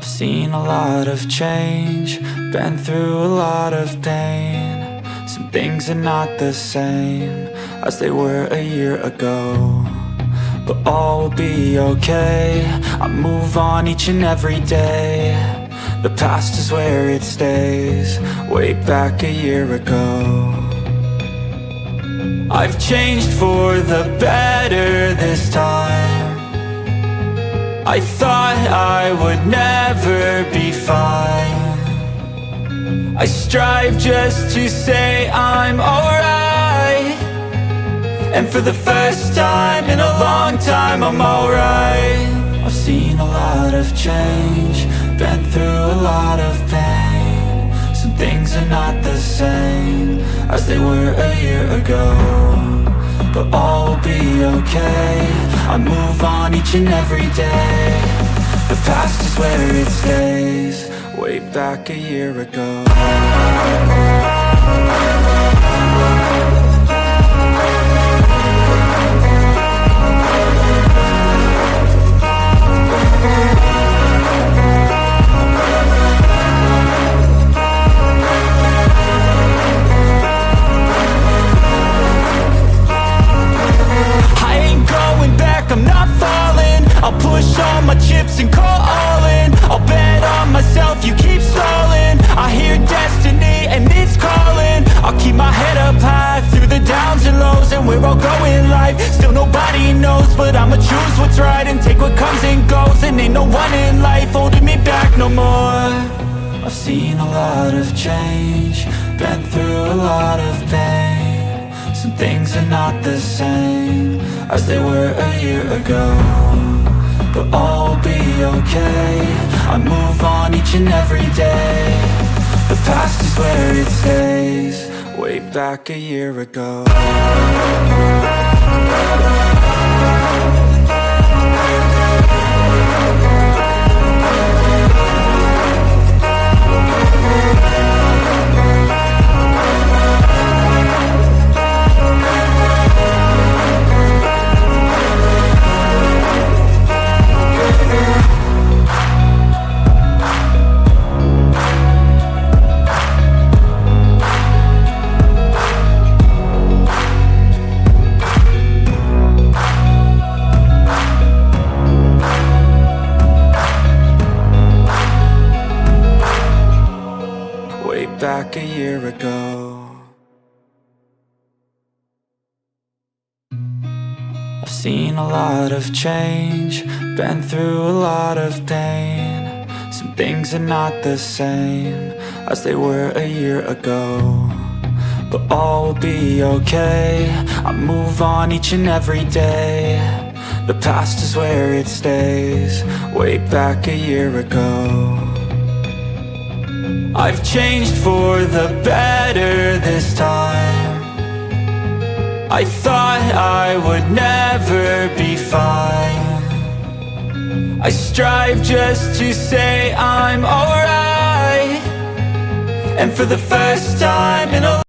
I've seen a lot of change, been through a lot of pain. Some things are not the same as they were a year ago, but all will be okay. I move on each and every day. The past is where it stays, way back a year ago. I've changed for the better this time. I thought I would never be fine. I strive just to say I'm alright, and for the first time in a long time I'm alright. I've seen a lot of change, been through a lot of pain. Some things are not the same as they were a year ago, but all will be okay. I move on each and every day. The past is where it stays, way back a year ago. I'm not falling, I'll push all my chips and call all in. I'll bet on myself, you keep stalling. I hear destiny and it's calling. I'll keep my head up high through the downs and lows, and where I'll go in life, still nobody knows. But I'ma choose what's right and take what comes and goes, and ain't no one in life holding me back no more. I've seen a lot of change, been through a lot of pain. Some things are not the same as they were a year ago, but all will be okay. I move on each and every day. The past is where it stays, way back a year ago. Back a year ago. I've seen a lot of change, been through a lot of pain. Some things are not the same as they were a year ago, but all will be okay. I move on each and every day. The past is where it stays, way back a year ago. I've changed for the better this time. I thought I would never be fine. I strive just to say I'm alright, and for the first time in a